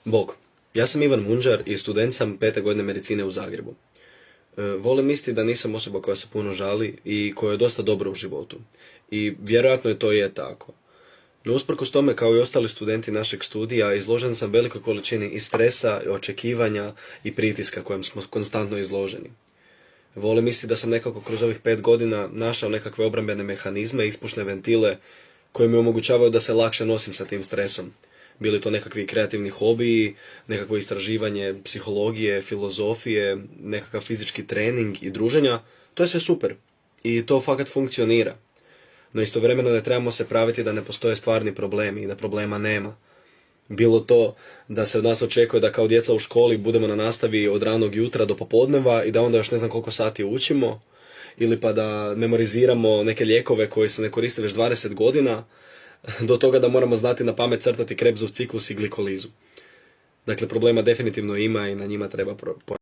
Bog, ja sam Ivan Munđar i student sam 5. godine medicine u Zagrebu. Volim misliti da nisam osoba koja se puno žali i koja je dosta dobra u životu. I vjerojatno je to i je tako. No usprkos tome, kao i ostali studenti našeg studija, izložen sam velikoj količini i stresa, i očekivanja i pritiska kojem smo konstantno izloženi. Volim misliti da sam nekako kroz ovih 5 godina našao nekakve obrambene mehanizme, ispušne ventile koje mi omogućavaju da se lakše nosim sa tim stresom. Bili to nekakvi kreativni hobiji, nekakvo istraživanje psihologije, filozofije, nekakav fizički trening i druženja, to je sve super. I to fakat funkcionira. No istovremeno ne trebamo se praviti da ne postoje stvarni problemi i da problema nema. Bilo to da se od nas očekuje da kao djeca u školi budemo na nastavi od ranog jutra do popodneva i da onda još ne znam koliko sati učimo, ili pa da memoriziramo neke lijekove koji se ne koriste već 20 godina, do toga da moramo znati na pamet crtati Krebsov ciklus i glikolizu. Dakle, problema definitivno ima i na njima treba